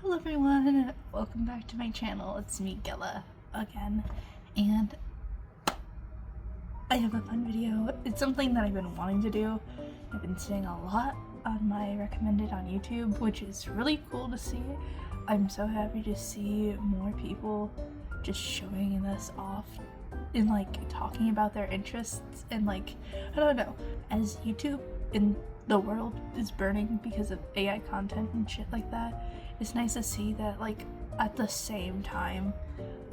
Hello everyone, welcome back to my channel. It's me, Gilla, again, and I have a fun video. It's something that I've been wanting to do. I've been seeing a lot on my recommended on YouTube, which is really cool to see. I'm so happy to see more people just showing this off and like talking about their interests and like, I don't know, as YouTube in the world is burning because of AI content and shit like that, it's nice to see that like at the same time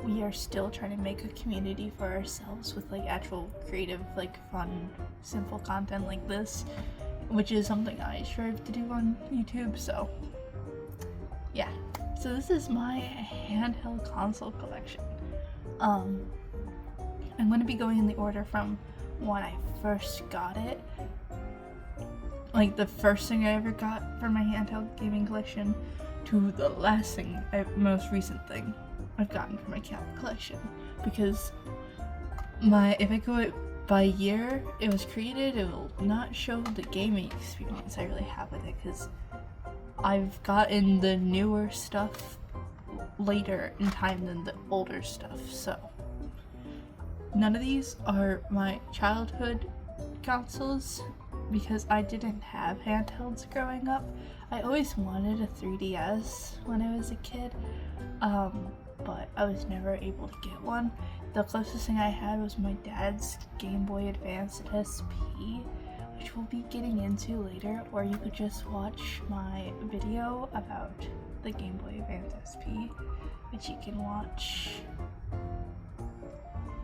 we are still trying to make a community for ourselves with like actual creative, like fun, simple content like this, which is something I strive to do on YouTube. So yeah, so this is my handheld console collection. I'm going to be going in the order from when I first got it, like the first thing I ever got for my handheld gaming collection, to the last thing, most recent thing I've gotten for my cat collection. Because if I go by year it was created, it will not show the gaming experience I really have with it, because I've gotten the newer stuff later in time than the older stuff. So none of these are my childhood consoles, because I didn't have handhelds growing up. I always wanted a 3DS when I was a kid, but I was never able to get one. The closest thing I had was my dad's Game Boy Advance SP, which we'll be getting into later, or you could just watch my video about the Game Boy Advance SP, which you can watch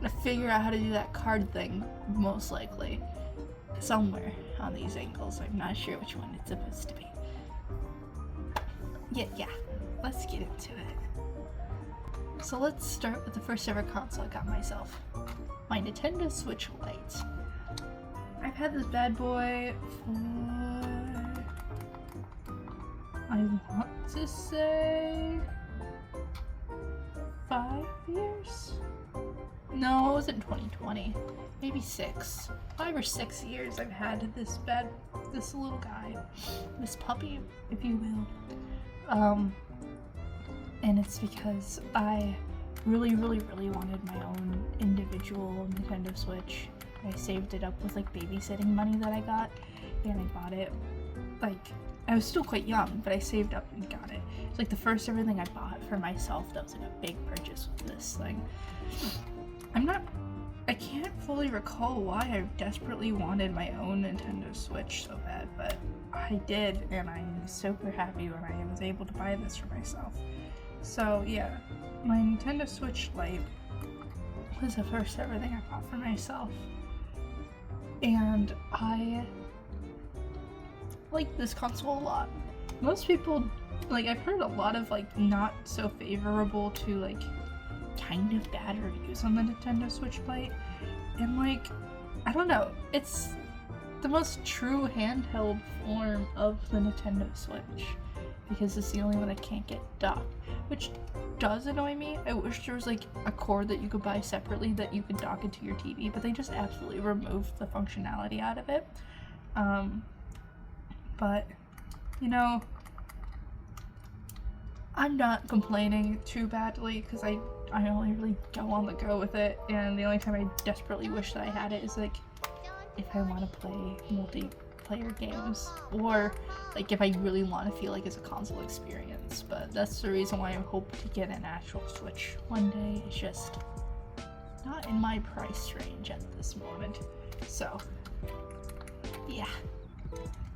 to figure out how to do that card thing, most likely somewhere on these angles. I'm not sure which one it's supposed to be. Yeah, let's get into it. So let's start with the first ever console I got myself, my Nintendo Switch Lite. I've had this bad boy for, I want to say 5 years? No, it wasn't 2020. Maybe 6. 5 or 6 years I've had this little guy. This puppy, if you will. And it's because I really wanted my own individual Nintendo Switch. I saved it up with like babysitting money that I got, and I bought it. Like, I was still quite young, but I saved up and got it. It's like the first ever thing I bought for myself that was like a big purchase with this thing. I can't fully recall why I desperately wanted my own Nintendo Switch so bad, but I did, and I'm super happy when I was able to buy this for myself. So yeah, my Nintendo Switch Lite was the first ever thing I bought for myself, and I like this console a lot. Most people, like, I've heard a lot of like not so favorable to like kind of bad reviews on the Nintendo Switch Lite, and like, I don't know, it's the most true handheld form of the Nintendo Switch, because it's the only one that can't get docked, which does annoy me. I wish there was like a cord that you could buy separately that you could dock into your TV, but they just absolutely removed the functionality out of it. But you know, I'm not complaining too badly, because I only really go on the go with it, and the only time I desperately wish that I had it is like if I want to play multiplayer games, or like if I really want to feel like it's a console experience. But that's the reason why I hope to get an actual Switch one day. It's just not in my price range at this moment. So yeah,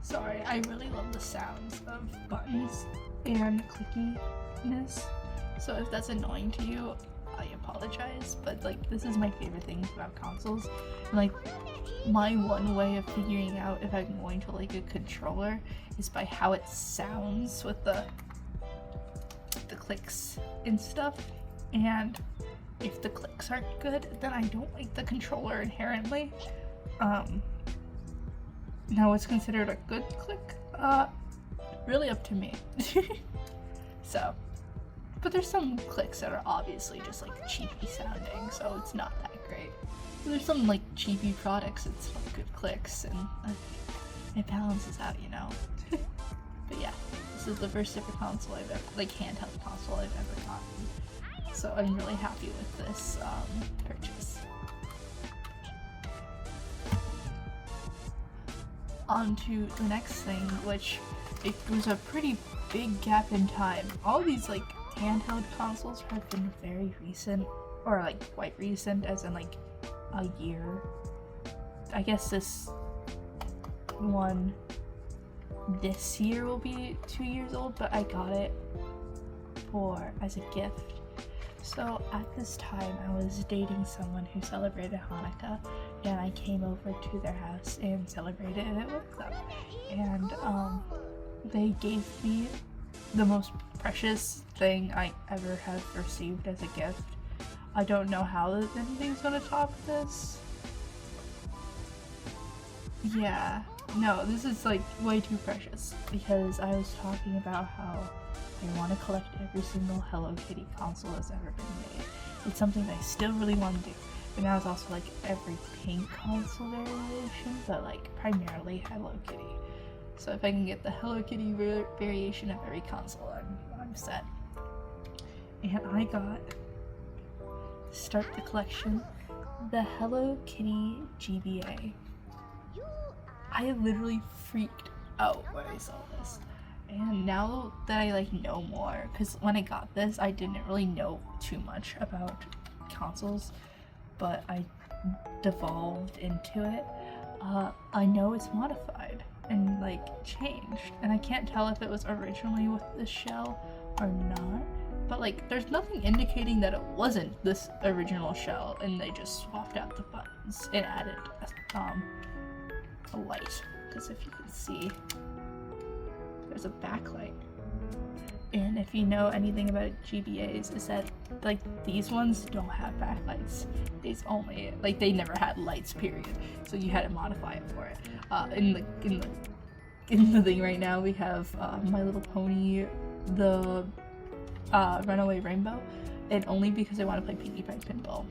sorry, I really love the sounds of buttons and clickiness, so if that's annoying to you, I apologize, but like, this is my favorite thing about consoles, and like my one way of figuring out if I'm going to like a controller is by how it sounds with the clicks and stuff, and if the clicks aren't good, then I don't like the controller inherently. Now what's considered a good click? Really up to me. So, but there's some clicks that are obviously just like cheapy sounding, so it's not that great. But there's some like cheapy products that's good clicks, and it balances out, you know. But yeah, this this is the first ever console I've ever, like handheld console I've ever gotten. So I'm really happy with this purchase. On to the next thing, which it was a pretty big gap in time. All these like handheld consoles have been very recent, or like quite recent, as in like a year. I guess this one this year will be 2 years old, but I got it as a gift. So at this time I was dating someone who celebrated Hanukkah, and I came over to their house and celebrated it with them. And they gave me the most precious thing I ever have received as a gift. I don't know how anything's gonna top this. Yeah, no, this is like way too precious, because I was talking about how I want to collect every single Hello Kitty console that's ever been made. It's something that I still really want to do. And now it's also like every pink console variation, but like primarily Hello Kitty. So if I can get the Hello Kitty variation of every console, I'm set. And I got, to start the collection, the Hello Kitty GBA. I literally freaked out when I saw this. And now that I like know more, because when I got this I didn't really know too much about consoles, but I devolved into it. I know it's modified and like changed, and I can't tell if it was originally with this shell or not, but like there's nothing indicating that it wasn't this original shell and they just swapped out the buttons and added a light, because if you can see, there's a backlight. And if you know anything about GBAs, is that like these ones don't have backlights. These only, like, they never had lights, period. So you had to modify it for it. In the thing right now, we have My Little Pony, the Runaway Rainbow, and only because I want to play Pinkie Pie Pinball.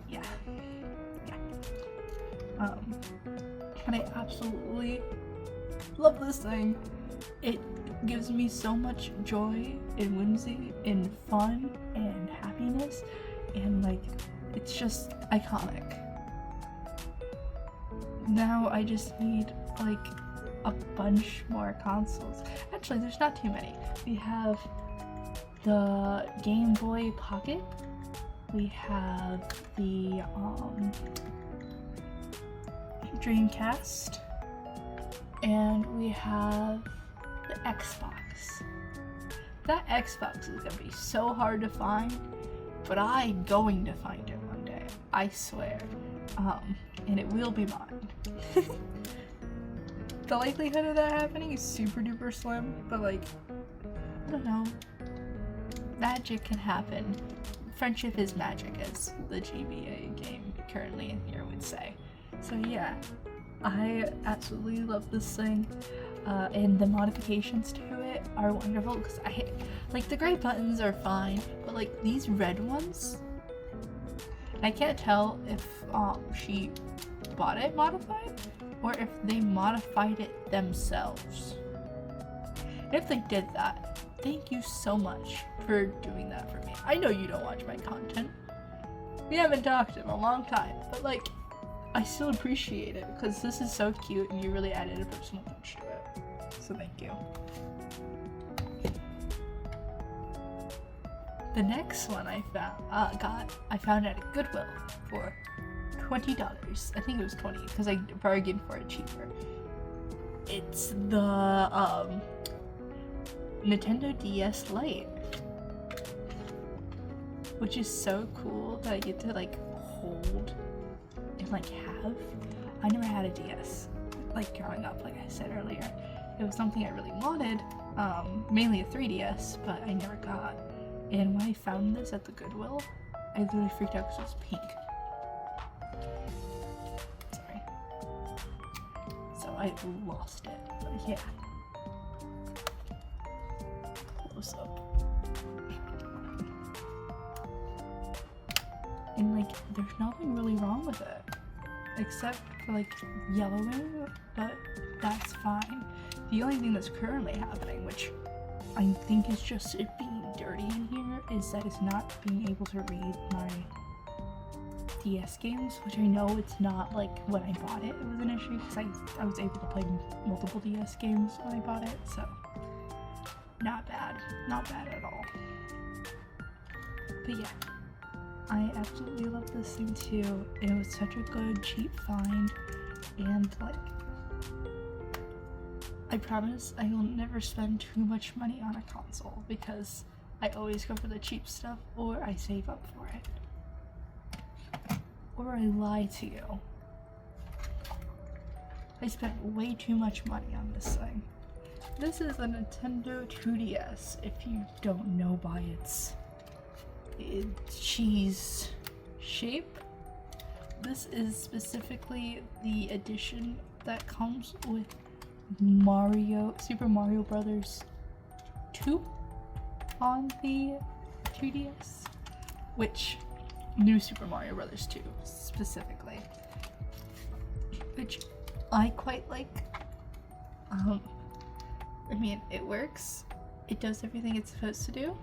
Yeah. And I absolutely love this thing. It gives me so much joy and whimsy and fun and happiness, and like it's just iconic. Now I just need like a bunch more consoles. Actually, there's not too many. We have the Game Boy Pocket, we have the Dreamcast, and we have the Xbox. That Xbox is gonna be so hard to find, but I'm going to find it one day, I swear. And it will be mine. The likelihood of that happening is super duper slim, but like, I don't know, magic can happen. Friendship is magic, as the GBA game currently in here would say. So yeah, I absolutely love this thing, and the modifications to it are wonderful, because like the gray buttons are fine, but like these red ones, I can't tell if she bought it modified or if they modified it themselves. And if they did that, thank you so much for doing that for me. I know you don't watch my content. We haven't talked in a long time, but like, I still appreciate it because this is so cute and you really added a personal touch to it. So thank you. The next one I found at a Goodwill for $20. I think it was $20 because I bargained for it cheaper. It's the Nintendo DS Lite, which is so cool that I get to like hold and like have. I never had a DS like growing up, like I said earlier. It was something I really wanted, mainly a 3DS, but I never got. And when I found this at the Goodwill, I literally freaked out because it was pink. Sorry. So I lost it, but yeah. Close up. And like, there's nothing really wrong with it, except for like yellowing, but that's fine. The only thing that's currently happening, which I think is just it being dirty in here, is that it's not being able to read my DS games, which I know it's not like when I bought it was an issue, because I was able to play multiple DS games when I bought it, so not bad at all. But yeah, I absolutely love this thing too. It was such a good cheap find, and like, I promise I will never spend too much money on a console, because I always go for the cheap stuff, or I save up for it, or I lie to you. I spent way too much money on this thing. This is a Nintendo 2DS, if you don't know by its cheese shape. This is specifically the edition that comes with Super Mario Brothers 2 on the 2DS, which New Super Mario Brothers 2 specifically, which I quite like. I mean, it works. It does everything it's supposed to do,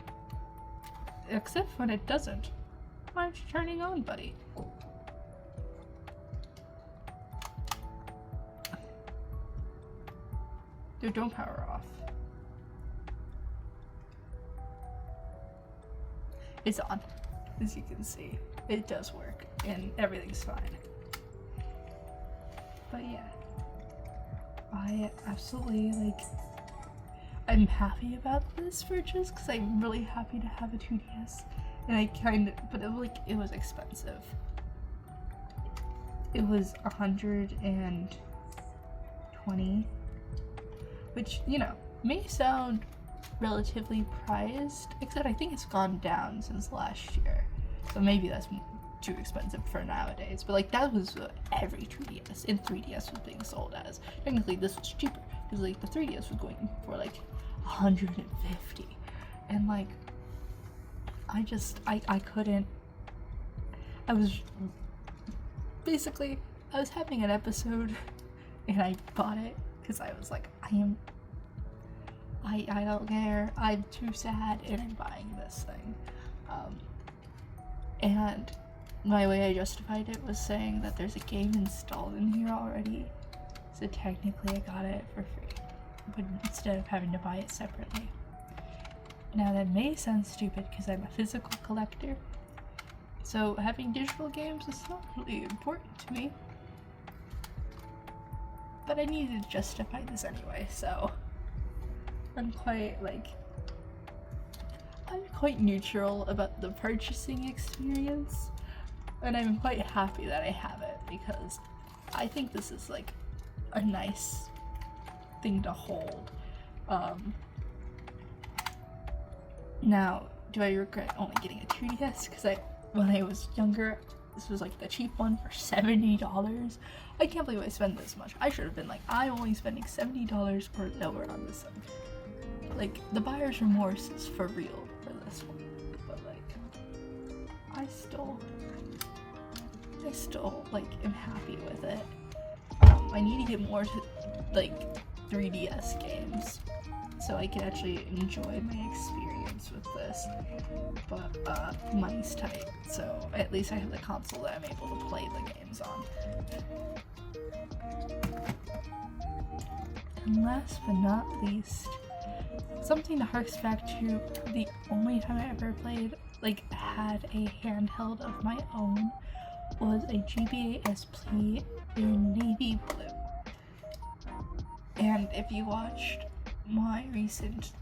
except when it doesn't. Why aren't you turning on, buddy? Dude, don't power off. It's on, as you can see. It does work, and everything's fine. But yeah, I absolutely, like, I'm happy about this purchase, because I'm really happy to have a 2DS, and but it was expensive. It was $120, which, you know, may sound relatively priced, except I think it's gone down since last year, so maybe that's too expensive for nowadays. But like, that was what every 2DS and 3DS was being sold as. Technically this was cheaper, because like the 3DS was going for like $150, and like, I couldn't. I was having an episode, and I bought it because I was like, I don't care, I'm too sad, and I'm buying this thing. And my way I justified it was saying that there's a game installed in here already, so technically I got it for free, but instead of having to buy it separately. Now that may sound stupid because I'm a physical collector, so having digital games is not really important to me, but I needed to justify this anyway, so I'm quite neutral about the purchasing experience, and I'm quite happy that I have it, because I think this is like a nice thing to hold. Now, do I regret only getting a 2DS? Because when I was younger, this was like the cheap one for $70. I can't believe I spent this much. I should have been like, I'm only spending $70 or lower on this thing. Like, the buyer's remorse is for real for this one. But like, I still like am happy with it. I need to get more to like 3DS games, so I can actually enjoy my experience with this, but money's tight, so at least I have the console that I'm able to play the games on. And last but not least, something that harks back to the only time I ever had a handheld of my own was a GBA SP in navy blue. And if you watched my recent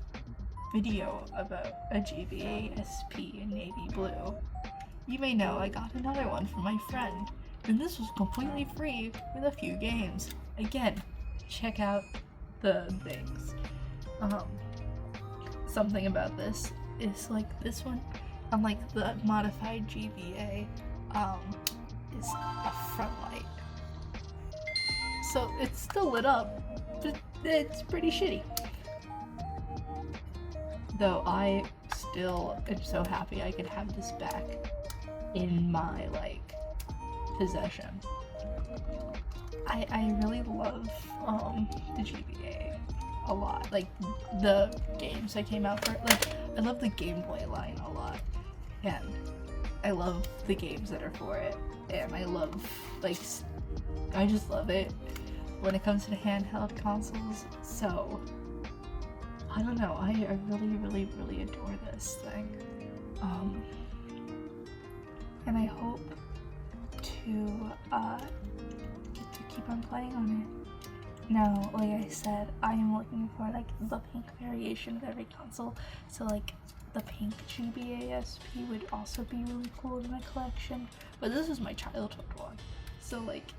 video about a GBA SP in navy blue, you may know I got another one from my friend, and this was completely free with a few games. Again, check out the things. Something about this is like this one, unlike the modified GBA, is a front light. So it's still lit up, but it's pretty shitty. Though I still am so happy I could have this back in my possession. I really love the GBA. a lot. Like the games that came out for it. Like I love the Game Boy line a lot, and I love the games that are for it, and I love I just love it when it comes to the handheld consoles. So I don't know, I really adore this thing, and I hope to get to keep on playing on it. Now, like I said, I am looking for like the pink variation of every console, so like the pink GBASP would also be really cool in my collection, but this is my childhood one, so like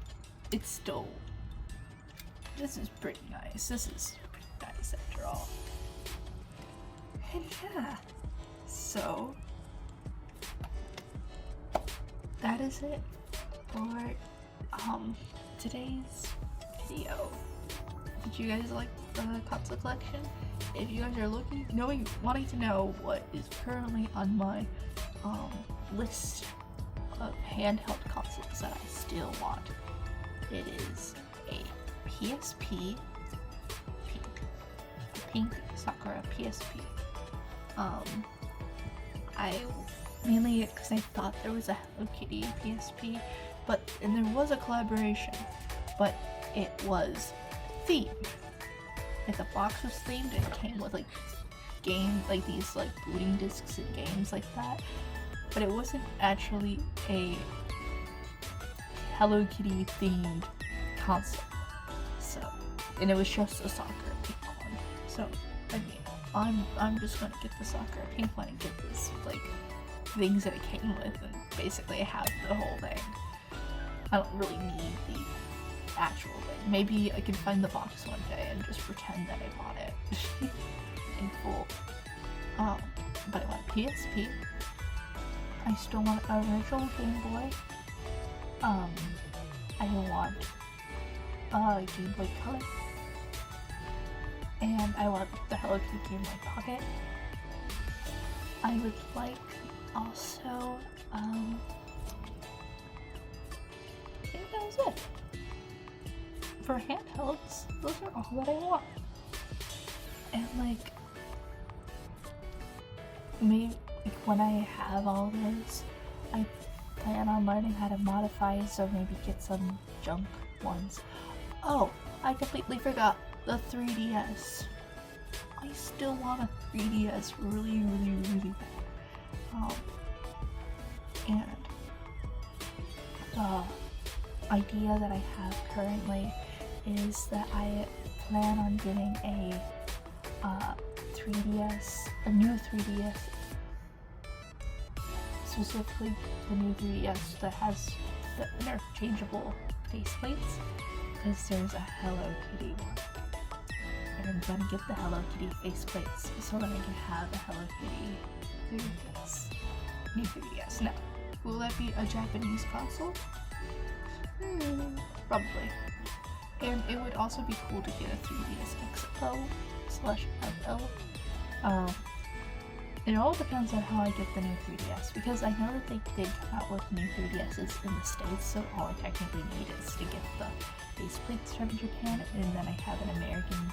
it's still, this is pretty nice. This is pretty nice after all. And yeah, so that is it for today's video. Did you guys like the console collection? If you guys are wanting to know what is currently on my list of handheld consoles that I still want, it is a PSP pink Sakura PSP. I mainly because I thought there was a Hello Kitty PSP, and there was a collaboration, but it was themed. Like the box was themed and it came with like games, like these like booting discs and games like that, but it wasn't actually a Hello Kitty themed console. So, and it was just a Sakura pink one. So, I mean, I'm just gonna get the Sakura pink one and get this like things that it came with, and basically I have the whole thing. I don't really need the actual thing. Maybe I can find the box one day and just pretend that I bought it in full. But I want PSP. I still want a original Game Boy. I want Game Boy Color. And I want the Hello Kitty Game Boy Pocket. I would like also, I think that was it. For handhelds, those are all that I want. And like, maybe when I have all those, I plan on learning how to modify, so maybe get some junk ones. Oh, I completely forgot the 3DS. I still want a 3DS really bad. And the idea that I have currently is that I plan on getting a 3DS, a new 3DS, specifically the new 3DS that has the interchangeable faceplates, because there's a Hello Kitty one. And I'm gonna get the Hello Kitty faceplates so that I can have a Hello Kitty 3DS. New 3DS. Now, will that be a Japanese console? Probably. And it would also be cool to get a 3DS XL/FL. It all depends on how I get the new 3DS, because I know that they did come out with new 3DSs in the States, so all I technically need is to get the faceplates from Japan, and then I have an American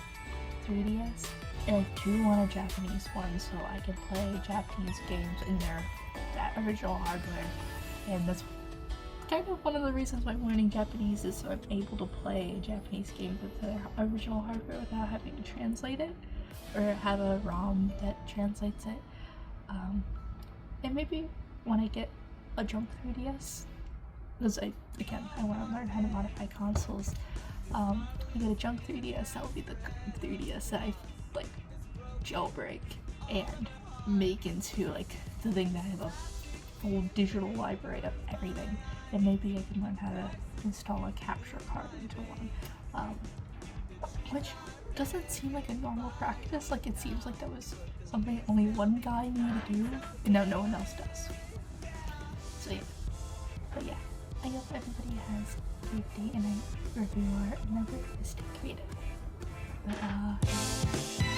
3DS. And I do want a Japanese one so I can play Japanese games in that original hardware. And that's kind of one of the reasons why I'm learning Japanese, is so I'm able to play Japanese games with the original hardware without having to translate it, or have a ROM that translates it. And maybe when I get a junk 3DS, because I want to learn how to modify consoles. I get a junk 3DS, that would be the 3DS that I like jailbreak and make into like the thing that I have a full digital library of everything, and maybe I can learn how to install a capture card into one, which doesn't seem like a normal practice. Like, it seems like that was something only one guy needed to do, and now no one else does. So yeah, but yeah, I hope everybody has a great day and night wherever you are, and remember to stay creative. Bye.